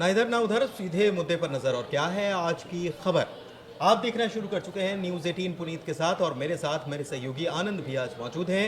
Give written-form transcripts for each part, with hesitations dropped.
ना इधर ना उधर, सीधे मुद्दे पर नजर। और क्या है आज की खबर, आप देखना शुरू कर चुके हैं न्यूज़ 18 पुनीत के साथ, और मेरे साथ मेरे सहयोगी आनंद भी आज मौजूद हैं।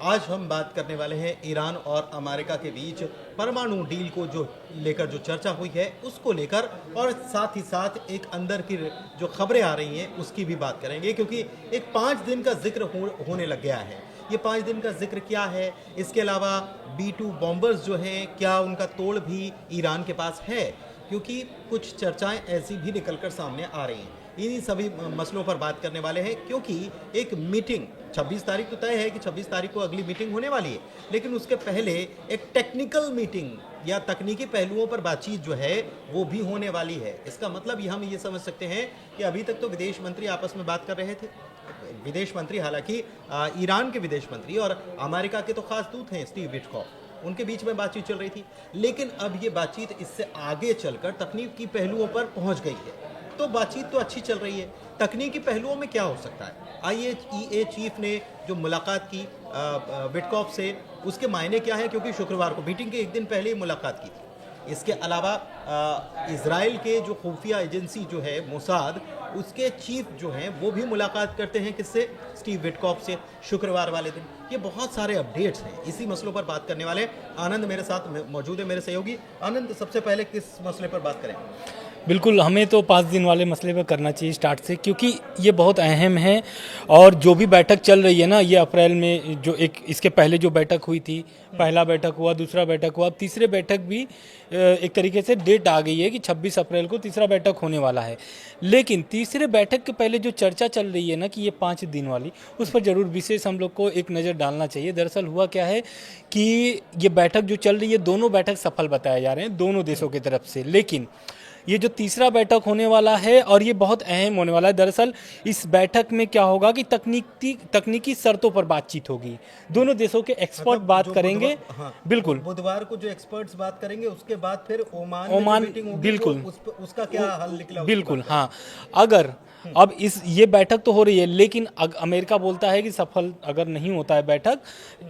आज हम बात करने वाले हैं ईरान और अमेरिका के बीच परमाणु डील को जो लेकर जो चर्चा हुई है उसको लेकर, और साथ ही साथ एक अंदर की जो खबरें आ रही हैं उसकी भी बात करेंगे, क्योंकि एक 5 दिन का जिक्र होने लग गया है। ये 5 दिन का जिक्र क्या है, इसके अलावा B-2 बॉम्बर्स जो हैं क्या उनका तोड़ भी ईरान के पास है, क्योंकि कुछ चर्चाएं ऐसी भी निकलकर सामने आ रही हैं। इन्हीं सभी मसलों पर बात करने वाले हैं, क्योंकि एक मीटिंग 26 तारीख तो तय है कि 26 तारीख को अगली मीटिंग होने वाली है, लेकिन उसके पहले एक टेक्निकल मीटिंग या तकनीकी पहलुओं पर बातचीत जो है वो भी होने वाली है। इसका मतलब हम ये समझ सकते हैं कि अभी तक तो विदेश मंत्री आपस में बात कर रहे थे, विदेश मंत्री हालांकि ईरान के विदेश मंत्री और अमेरिका के तो खास दूत हैं स्टीव विटकॉफ, उनके बीच में बातचीत चल रही थी। लेकिन अब ये बातचीत इससे आगे चलकर तकनीकी पहलुओं पर पहुंच गई है। तो बातचीत तो अच्छी चल रही है, तकनीकी पहलुओं में क्या हो सकता है। IAEA चीफ ने जो मुलाकात की विटकॉफ से, उसके मायने क्या है, क्योंकि शुक्रवार को मीटिंग के एक दिन पहले ही मुलाकात की थी। इसके अलावा इजराइल के जो खुफिया एजेंसी जो है मोसाद, उसके चीफ जो हैं वो भी मुलाकात करते हैं किससे, स्टीव विटकॉफ से, शुक्रवार वाले दिन। ये बहुत सारे अपडेट्स हैं, इसी मसलों पर बात करने वाले आनंद मेरे साथ मौजूद है, मेरे सहयोगी। आनंद, सबसे पहले किस मसले पर बात करें? बिल्कुल, हमें तो 5 दिन वाले मसले पर करना चाहिए स्टार्ट से, क्योंकि ये बहुत अहम है। और जो भी बैठक चल रही है ना, ये अप्रैल में जो एक इसके पहले जो बैठक हुई थी, पहला बैठक हुआ, दूसरा बैठक हुआ, अब तीसरे बैठक भी एक तरीके से डेट आ गई है कि 26 अप्रैल को तीसरा बैठक होने वाला है। लेकिन तीसरे बैठक के पहले जो चर्चा चल रही है ना कि ये 5 दिन वाली, उस पर ज़रूर विशेष हम लोग को एक नज़र डालना चाहिए। दरअसल हुआ क्या है कि ये बैठक जो चल रही है, दोनों बैठक सफल बताए जा रहे हैं दोनों देशों की तरफ से, लेकिन ये जो तीसरा बैठक होने वाला है और ये बहुत अहम होने वाला है। दरअसल इस बैठक में क्या होगा कि तकनीकी शर्तों पर बातचीत होगी, दोनों देशों के एक्सपर्ट बात करेंगे। हाँ, बिल्कुल, बुधवार को जो एक्सपर्ट्स बात करेंगे, उसके बाद फिर ओमान मीटिंग होगी, बिल्कुल, उसका क्या हल निकला, बिल्कुल। हाँ, अगर अब ये बैठक तो हो रही है, लेकिन अमेरिका बोलता है कि सफल अगर नहीं होता है बैठक,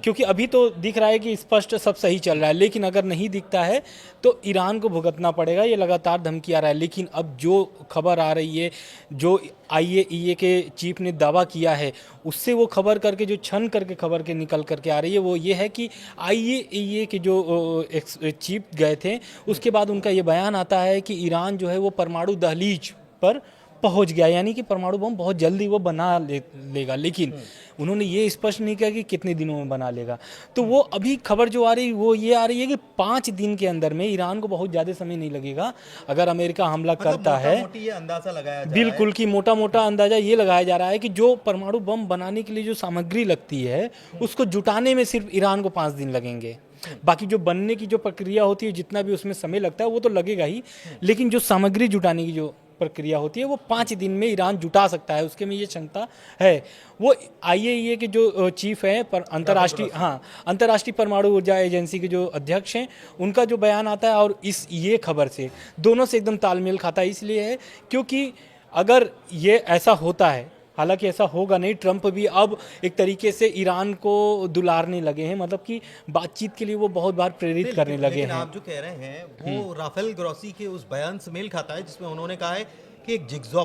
क्योंकि अभी तो दिख रहा है कि स्पष्ट सब सही चल रहा है, लेकिन अगर नहीं दिखता है तो ईरान को भुगतना पड़ेगा, ये लगातार धमकी आ रहा है। लेकिन अब जो खबर आ रही है, जो IAEA के चीफ ने दावा किया है, उससे वो खबर करके जो छन करके खबर के निकल करके आ रही है, वो ये है कि IAEA के जो चीफ गए थे, उसके बाद उनका ये बयान आता है कि ईरान जो है वो परमाणु दहलीज पर पहुंच गया, यानी कि परमाणु बम बहुत जल्दी वो बना लेगा। लेकिन उन्होंने ये स्पष्ट नहीं किया कि कितने दिनों में बना लेगा। तो वो अभी खबर जो आ रही वो ये आ रही है कि 5 दिन के अंदर में, ईरान को बहुत ज़्यादा समय नहीं लगेगा अगर अमेरिका हमला करता है। ये अंदाजा लगाया जा बिल्कुल, कि मोटा मोटा अंदाजा ये लगाया जा रहा है कि जो परमाणु बम बनाने के लिए जो सामग्री लगती है, उसको जुटाने में सिर्फ ईरान को 5 दिन लगेंगे। बाकी जो बनने की जो प्रक्रिया होती है, जितना भी उसमें समय लगता है वो तो लगेगा ही, लेकिन जो सामग्री जुटाने की जो प्रक्रिया होती है वो 5 दिन में ईरान जुटा सकता है, उसके में ये क्षमता है। वो IAEA के जो चीफ हैं, पर अंतर्राष्ट्रीय परमाणु ऊर्जा एजेंसी के जो अध्यक्ष हैं, उनका जो बयान आता है और ये खबर से दोनों से एकदम तालमेल खाता है। इसलिए है क्योंकि अगर ये ऐसा होता है, हालांकि ऐसा होगा नहीं, ट्रंप भी अब एक तरीके से ईरान को दुलारने लगे हैं, मतलब कि बातचीत के लिए वो बहुत बार प्रेरित करने लगे हैं। आप जो कह रहे हैं वो राफेल ग्रॉसी के उस बयान से मेल खाता है, जिसमें उन्होंने कहा है कि एक जिगजॉ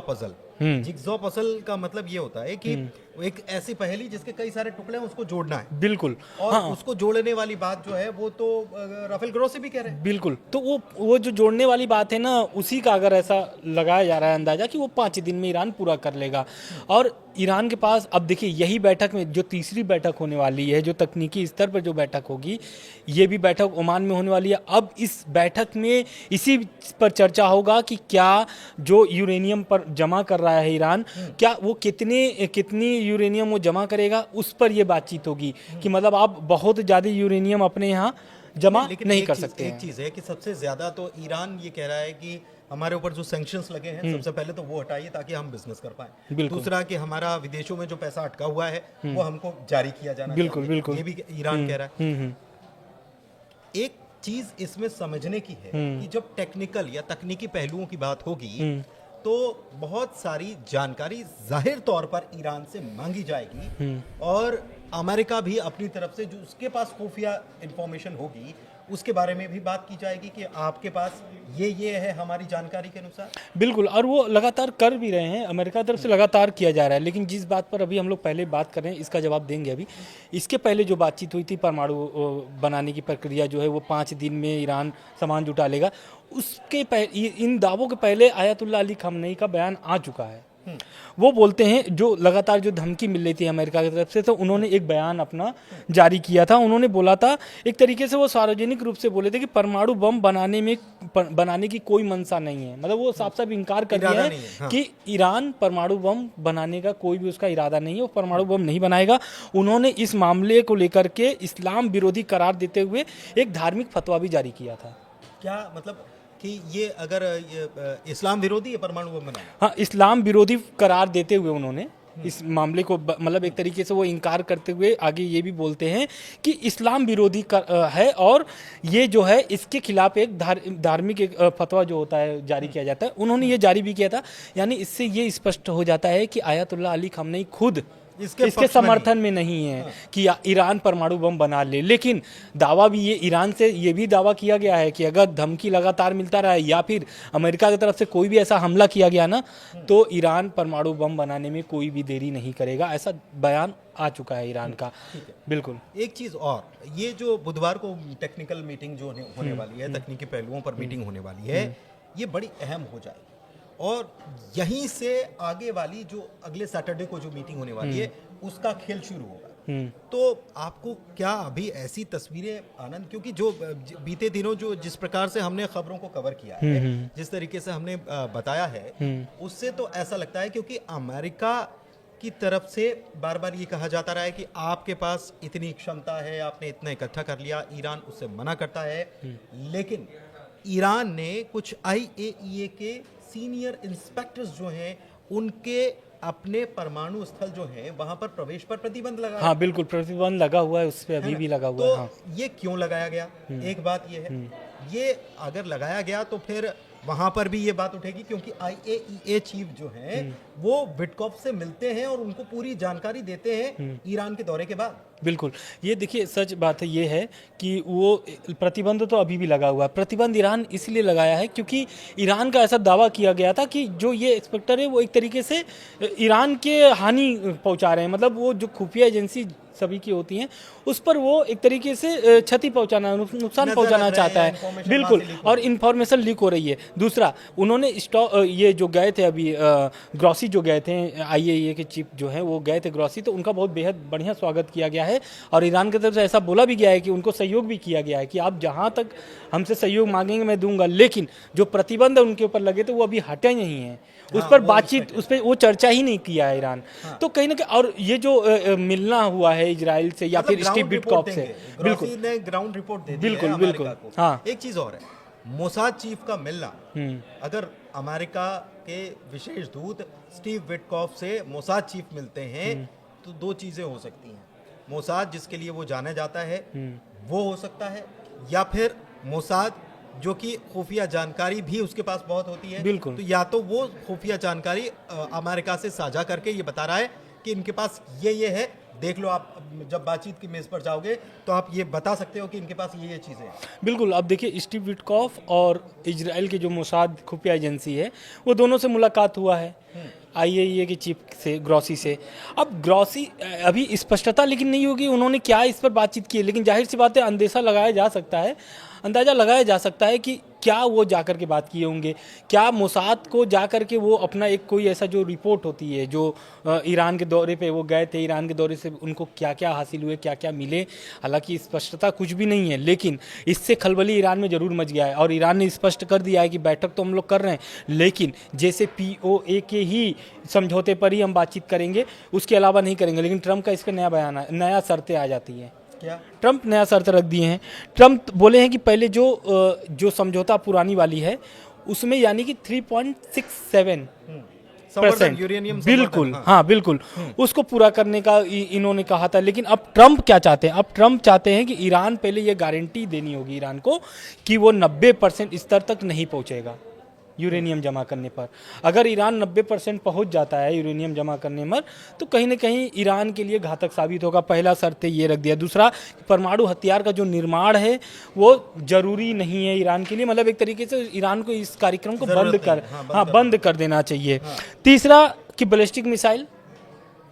पजल का मतलब ये होता है कि एक ऐसी पहेली जिसके कई सारे टुकड़े हैं, उसको जोड़ना है। बिल्कुल, और उसको जोड़ने वाली बात जो है वो तो राफेल ग्रॉसी भी कह रहे हैं। बिल्कुल, तो वो जो जोड़ने वाली बात है ना, उसी का अगर ऐसा लगाया जा रहा है अंदाजा कि वो 5 दिन में ईरान पूरा कर लेगा। और ईरान के पास अब देखिए, यही बैठक में जो तीसरी बैठक होने वाली है, जो तकनीकी स्तर पर जो बैठक होगी, ये भी बैठक ओमान में होने वाली है। अब इस बैठक में इसी पर चर्चा होगा कि क्या जो यूरेनियम पर जमा कर रहा है ईरान, क्या वो कितनी यूरेनियम वो जमा करेगा, उस पर ये बातचीत होगी कि मतलब आप बहुत ज़्यादा यूरेनियम अपने यहाँ जमा नहीं कर सकते हैं। एक चीज़ है कि सबसे ज़्यादा तो ईरान ये कह रहा है कि हमारे ऊपर जो सैंक्शंस लगे हैं, सबसे पहले तो वो हटाइए ताकि हम बिजनेस कर पाएं। दूसरा कि हमारा विदेशों में जो पैसा अटका हुआ है वो हमको जारी किया जाना चाहिए। ये भी ईरान कह रहा है। एक चीज इसमें समझने की है कि जब टेक्निकल या तकनीकी पहलुओं की बात होगी तो बहुत सारी जानकारी जाहिर तौर पर ईरान से मांगी जाएगी, और अमेरिका भी अपनी तरफ से जो उसके पास खुफिया इंफॉर्मेशन होगी उसके बारे में भी बात की जाएगी कि आपके पास ये है हमारी जानकारी के अनुसार। बिल्कुल, और वो लगातार कर भी रहे हैं, अमेरिका तरफ से लगातार किया जा रहा है। लेकिन जिस बात पर अभी हम लोग पहले बात कर रहे हैं, इसका जवाब देंगे अभी। इसके पहले जो बातचीत हुई थी परमाणु बनाने की प्रक्रिया जो है वो 5 दिन में ईरान सामान जुटा लेगा, उसके इन दावों के पहले आयतुल्ला अली खamenei का बयान आ चुका है। वो बोलते हैं, जो लगातार जो धमकी मिल रही थी अमेरिका की तरफ से, तो उन्होंने एक बयान अपना जारी किया था। उन्होंने बोला था, एक तरीके से वो सार्वजनिक रूप से बोले थे कि परमाणु बम बनाने की कोई मंशा नहीं है। मतलब वो साफ साफ इनकार कर दिया है हाँ। कि ईरान परमाणु बम बनाने का कोई भी उसका इरादा नहीं है, वो परमाणु बम नहीं बनाएगा। उन्होंने इस मामले को लेकर के इस्लाम विरोधी करार देते हुए एक धार्मिक फतवा भी जारी किया था। क्या मतलब कि ये अगर ये इस्लाम विरोधी है परमाणु बम बनाना? हाँ, इस्लाम विरोधी करार देते हुए उन्होंने इस मामले को मतलब एक तरीके से वो इनकार करते हुए आगे ये भी बोलते हैं कि इस्लाम विरोधी है, और ये जो है इसके खिलाफ एक धार्मिक एक फतवा जो होता है जारी किया जाता है। उन्होंने ये जारी भी किया था। यानी इससे ये स्पष्ट हो जाता है कि आयतुल्ला अली खamenei खुद इसके समर्थन में नहीं है कि ईरान परमाणु बम बना ले। लेकिन दावा भी ये ईरान से ये भी दावा किया गया है कि अगर धमकी लगातार मिलता रहा या फिर अमेरिका की तरफ से कोई भी ऐसा हमला किया गया ना, तो ईरान परमाणु बम बनाने में कोई भी देरी नहीं करेगा। ऐसा बयान आ चुका है ईरान का। बिल्कुल। एक चीज़ और, ये जो बुधवार को टेक्निकल मीटिंग जो होने वाली है, तकनीकी पहलुओं पर मीटिंग होने वाली है, ये बड़ी अहम हो जाएगी। और यहीं से आगे वाली जो अगले सैटरडे को जो मीटिंग होने वाली है, उसका खेल शुरू होगा। तो आपको क्या अभी ऐसी तस्वीरें, आनंद, क्योंकि जो बीते दिनों जो जिस प्रकार से हमने खबरों को कवर किया है, जिस तरीके से हमने बताया है, उससे तो ऐसा लगता है, क्योंकि अमेरिका की तरफ से बार बार ये कहा जाता रहा है कि आपके पास इतनी क्षमता है, आपने इतना इकट्ठा कर लिया, ईरान उससे मना करता है। लेकिन ईरान ने कुछ IAEA के सीनियर इंस्पेक्टर्स जो हैं, उनके अपने परमाणु स्थल जो है वहां पर प्रवेश पर प्रतिबंध लगा। हाँ बिल्कुल, प्रतिबंध लगा हुआ है, उस पर अभी भी लगा हुआ है। हाँ। ये क्यों लगाया गया? एक बात ये है, ये अगर लगाया गया तो फिर वहां पर भी ये बात उठेगी, क्योंकि IAEA चीफ जो है वो विटकॉफ से मिलते हैं और उनको पूरी जानकारी देते हैं ईरान के दौरे के बाद। बिल्कुल, ये देखिए सच बात है, ये है कि वो प्रतिबंध तो अभी भी लगा हुआ है। प्रतिबंध ईरान इसलिए लगाया है क्योंकि ईरान का ऐसा दावा किया गया था कि जो ये इंस्पेक्टर है वो एक तरीके से ईरान के हानि पहुंचा रहे हैं। मतलब वो जो खुफिया एजेंसी सभी की होती हैं, उस पर वो एक तरीके से क्षति पहुंचाना, नुकसान पहुंचाना चाहता है। बिल्कुल, और इन्फॉर्मेशन लीक हो रही है। दूसरा, उन्होंने ये जो गए थे अभी ग्रॉसी जो गए थे, IAEA के चीफ जो हैं वो गए थे ग्रॉसी, तो उनका बहुत बेहद बढ़िया स्वागत किया गया है। और ईरान की तरफ से ऐसा बोला भी गया है कि उनको सहयोग भी किया गया है कि आप जहां तक हमसे सहयोग मांगेंगे मैं दूंगा, लेकिन जो प्रतिबंध उनके ऊपर लगे थे वो अभी हटे नहीं है। उस पर बातचीत, उस पर वो चर्चा ही नहीं किया है ईरान। तो कहीं ना कहीं, और ये जो मिलना हुआ है इजराइल से या फिर स्टीव विटकॉफ से, बिल्कुल ने ग्राउंड रिपोर्ट दे दी बिल्कुल है बिल्कुल। अमेरिका को। हाँ, एक चीज और है, मोसाद चीफ का मिलना, अगर अमेरिका के विशेष दूत स्टीव विटकॉफ से मोसाद चीफ मिलते हैं तो दो चीजें हो सकती हैं। मोसाद जिसके लिए वो जाना जाता है वो हो सकता है, या फिर मोसाद जो कि खुफिया जानकारी भी उसके पास बहुत होती है। बिल्कुल। तो या तो वो खुफिया जानकारी अमेरिका से साझा करके ये बता रहा है कि इनके पास ये है, देख लो, आप जब बातचीत की मेज पर जाओगे तो आप ये बता सकते हो कि इनके पास ये चीज़ें हैं। बिल्कुल। अब देखिए, स्टीव विटकॉफ और इजराइल के जो मोसाद खुफिया एजेंसी है, वो दोनों से मुलाकात हुआ है IAEA के चीफ से, ग्रॉसी से। अब ग्रॉसी अभी स्पष्टता लेकिन नहीं होगी उन्होंने क्या इस पर बातचीत की है, लेकिन जाहिर सी बात है अंदाज़ा लगाया जा सकता है कि क्या वो जाकर के बात किए होंगे, क्या मोसाद को जाकर के वो अपना एक कोई ऐसा जो रिपोर्ट होती है, जो ईरान के दौरे पे वो गए थे, ईरान के दौरे से उनको क्या क्या हासिल हुए, क्या क्या मिले, हालांकि स्पष्टता कुछ भी नहीं है, लेकिन इससे खलबली ईरान में ज़रूर मच गया है। और ईरान ने स्पष्ट कर दिया है कि बैठक तो हम लोग कर रहे हैं, लेकिन जैसे POA के ही समझौते पर ही हम बातचीत करेंगे, उसके अलावा नहीं करेंगे। लेकिन ट्रंप का इस पर नया बयान है, नया शर्तें आ जाती हैं। क्या ट्रंप नया शर्त रख दिए हैं? ट्रंप बोले हैं कि पहले जो समझौता पुरानी वाली है उसमें यानी कि 3.67% बिल्कुल, हाँ बिल्कुल, उसको पूरा करने का इन्होंने कहा था। लेकिन अब ट्रंप क्या चाहते हैं? अब ट्रंप चाहते हैं कि ईरान पहले ये गारंटी देनी होगी ईरान को कि वो 90% स्तर तक नहीं पहुंचेगा। यूरेनियम जमा करने पर। अगर ईरान 90% पहुंच जाता है यूरेनियम जमा करने में, तो कहीं ना कहीं ईरान के लिए घातक साबित होगा। पहला शर्त ये रख दिया। दूसरा, परमाणु हथियार का जो निर्माण है वो जरूरी नहीं है ईरान के लिए, मतलब एक तरीके से ईरान को इस कार्यक्रम को बंद कर देना चाहिए। तीसरा कि बैलिस्टिक मिसाइल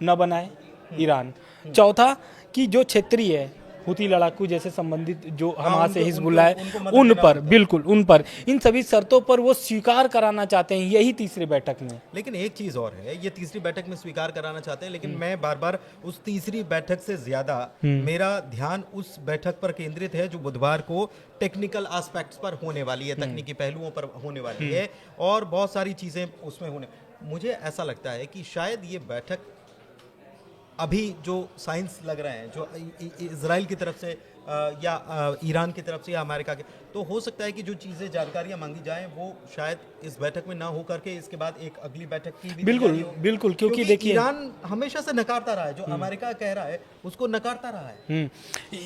न बनाए ईरान। चौथा कि जो क्षेत्रीय है हुती लड़ाकू जैसे संबंधित जो हमास से हिजबुल्लाह है उन पर, बिल्कुल उन पर, इन सभी शर्तों पर वो स्वीकार कराना चाहते हैं, यही तीसरी बैठक में। लेकिन एक चीज और है, ये तीसरी बैठक में स्वीकार कराना चाहते हैं, लेकिन मैं बार बार उस तीसरी बैठक से ज्यादा मेरा ध्यान उस बैठक पर केंद्रित है जो बुधवार को टेक्निकल एस्पेक्ट्स पर होने वाली है, तकनीकी पहलुओं पर होने वाली है, और बहुत सारी चीजें उसमें होने। मुझे ऐसा लगता है कि शायद ये बैठक अभी जो साइंस लग रहे हैं, जो इजराइल की तरफ से या ईरान की तरफ से या अमेरिका के, तो हो सकता है कि जो चीज़ें जानकारियां मांगी जाएं वो शायद इस बैठक में ना हो करके इसके बाद एक अगली बैठक की भी बिल्कुल क्योंकि देखिए ईरान हमेशा से नकारता रहा है, जो अमेरिका कह रहा है उसको नकारता रहा है।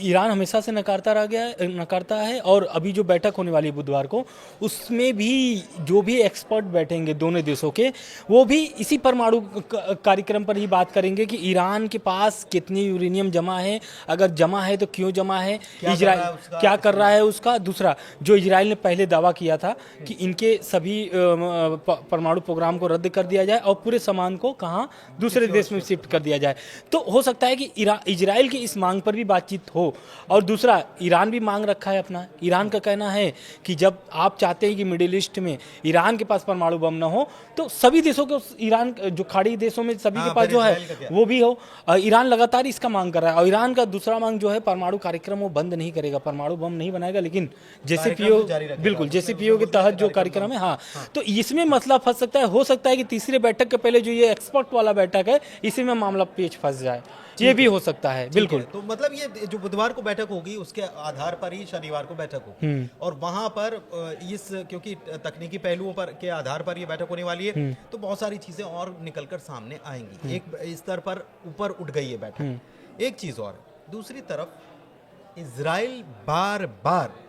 ईरान हमेशा से नकारता है, और अभी जो बैठक होने वाली है बुधवार को, उसमें भी जो भी एक्सपर्ट बैठेंगे दोनों देशों के, वो भी इसी परमाणु कार्यक्रम पर ही बात करेंगे कि ईरान के पास कितनी यूरेनियम जमा है, अगर जमा है तो क्यों जमा है, इजराइल क्या कर रहा है उसका। दूसरा, जो इजराइल ने पहले दावा किया था कि इनके सभी परमाणु प्रोग्राम को रद्द कर दिया जाए और पूरे सामान को कहाँ दूसरे देश में शिफ्ट कर दिया जाए, तो हो सकता है कि इजराइल की इस मांग पर भी बातचीत हो। और दूसरा, ईरान भी मांग रखा है अपना। ईरान का कहना है कि जब आप चाहते हैं कि मिडिल ईस्ट में ईरान के पास परमाणु बम न हो, तो सभी देशों को, ईरान जो खाड़ी देशों में सभी के पास जो है वो भी हो। ईरान लगातार इसका मांग कर रहा है। और ईरान का दूसरा मांग जो है, परमाणु कार्यक्रम वो बंद नहीं करेगा, परमाणु बम नहीं बनाएगा, लेकिन जेसीपीओ, बिल्कुल जेसीपीओ के तहत जो कार्यक्रम है, हाँ, तो इसमें मसला फंस सकता है। हो सकता है कि तीसरे बैठक के पहले जो ये एक्सपर्ट वाला बैठक है, इसी में मामला पेच फंस जाए, ये भी हो सकता है। बिल्कुल। तो मतलब ये जो बुधवार को बैठक होगी उसके आधार पर ही शनिवार को बैठक होगी, और वहां पर इस, क्योंकि तकनीकी पहलुओं पर के आधार पर ये बैठक होने वाली है, तो बहुत सारी चीजें और निकलकर सामने आएंगी। एक स्तर पर ऊपर उठ गई है बैठक। एक चीज और, दूसरी तरफ इजराइल बार बार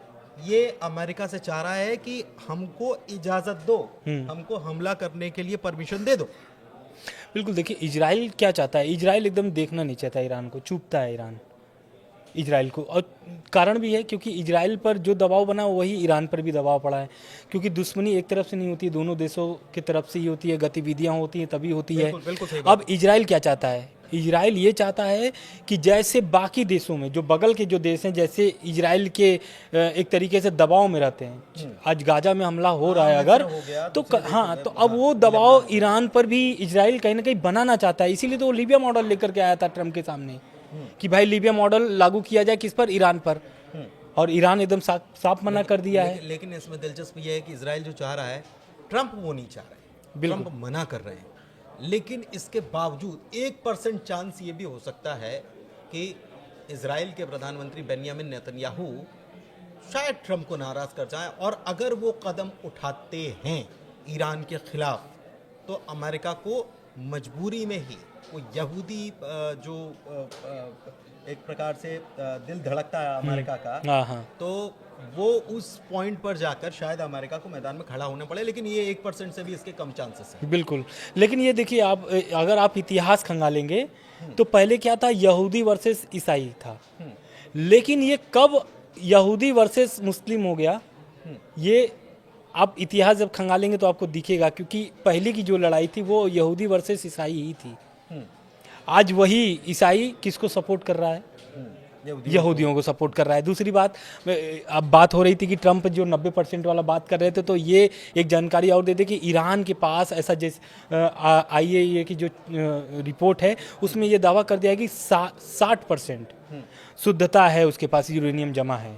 ये अमेरिका से चाह रहा है कि हमको इजाजत दो, हमको हमला करने के लिए परमिशन दे दो। बिल्कुल। देखिए, इजराइल क्या चाहता है, इजराइल एकदम देखना नहीं चाहता ईरान को, चुपता है ईरान इजराइल को, और कारण भी है क्योंकि इजराइल पर जो दबाव बना वही ईरान पर भी दबाव पड़ा है, क्योंकि दुश्मनी एक तरफ से नहीं होती, दोनों देशों की तरफ से ही होती है, गतिविधियां होती हैं तभी होती है। अब इजराइल क्या चाहता है, इजराइल ये चाहता है कि जैसे बाकी देशों में, जो बगल के जो देश हैं, जैसे इजराइल के एक तरीके से दबाव में रहते हैं, आज गाजा में हमला हो रहा है अगर, तो हाँ, तो अब वो दबाव ईरान पर भी इजराइल कहीं ना कहीं बनाना चाहता है। इसीलिए तो वो लीबिया मॉडल लेकर के आया था ट्रम्प के सामने कि भाई लीबिया मॉडल लागू किया जाए, किस पर, ईरान पर, और ईरान एकदम साफ मना कर दिया है। लेकिन इसमें दिलचस्प ये है कि इजराइल जो चाह रहा है, ट्रम्प वो नहीं चाह रहे, ट्रम्प मना कर रहे हैं। लेकिन इसके बावजूद 1% चांस ये भी हो सकता है कि इजराइल के प्रधानमंत्री बेन्यामिन नेतन्याहू शायद ट्रम्प को नाराज कर जाएं, और अगर वो कदम उठाते हैं ईरान के खिलाफ, तो अमेरिका को मजबूरी में ही वो यहूदी जो एक प्रकार से दिल धड़कता है अमेरिका का, तो वो उस पॉइंट पर जाकर शायद अमेरिका को मैदान में खड़ा होना पड़े। लेकिन ये 1% से भी इसके कम चांसेस हैं। बिल्कुल। लेकिन ये देखिए, आप अगर आप इतिहास खंगालेंगे तो पहले क्या था, यहूदी वर्सेस ईसाई था, लेकिन ये कब यहूदी वर्सेस मुस्लिम हो गया, ये आप इतिहास जब खंगालेंगे तो आपको दिखेगा, क्योंकि पहले की जो लड़ाई थी वो यहूदी वर्सेस ईसाई ही थी। आज वही ईसाई किसको सपोर्ट कर रहा है, यहूदियों को सपोर्ट कर रहा है। दूसरी बात, अब बात हो रही थी कि ट्रम्प जो 90% वाला बात कर रहे थे, तो ये एक जानकारी और दे दे कि ईरान के पास ऐसा, जैसे IAEA की जो रिपोर्ट है उसमें ये दावा कर दिया है कि 60% शुद्धता है उसके पास, यूरेनियम जमा है।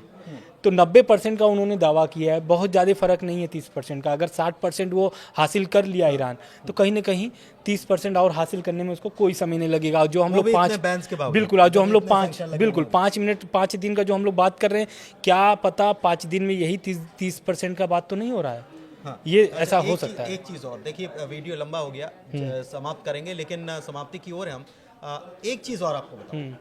तो 90% का उन्होंने दावा किया है, बहुत ज़्यादा फर्क नहीं है 30% का। अगर 60% वो हासिल कर लिया ईरान, तो कहीं ना कहीं 30% और हासिल करने में उसको कोई समय नहीं लगेगा। जो हम लोग 5 दिन का जो हम लोग बात कर रहे हैं, क्या पता 5 दिन में यही 30% का बात तो नहीं हो रहा है। हाँ, ये ऐसा हो सकता है। एक चीज़ और देखिए, वीडियो लंबा हो गया, समाप्त करेंगे, लेकिन समाप्ति की ओर है हम। एक चीज़ और आपको बताऊं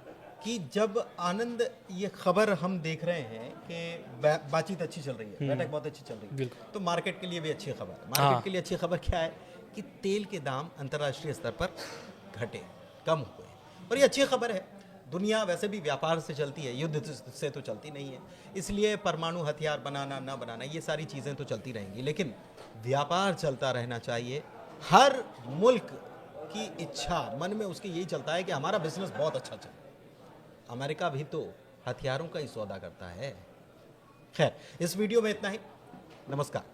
कि जब आनंद ये खबर हम देख रहे हैं कि बातचीत अच्छी चल रही है, बैठक बहुत अच्छी चल रही है, बिल्कुल। तो मार्केट के लिए भी अच्छी खबर है। हाँ। मार्केट के लिए अच्छी खबर क्या है कि तेल के दाम अंतर्राष्ट्रीय स्तर पर घटे, कम हुए, और ये अच्छी खबर है। दुनिया वैसे भी व्यापार से चलती है, युद्ध से तो चलती नहीं है, इसलिए परमाणु हथियार बनाना ना बनाना ये सारी चीज़ें तो चलती रहेंगी, लेकिन व्यापार चलता रहना चाहिए। हर मुल्क की इच्छा मन में उसकी यही चलता है कि हमारा बिजनेस बहुत अच्छा चले। अमेरिका भी तो हथियारों का ही सौदा करता है। खैर, इस वीडियो में इतना ही। नमस्कार।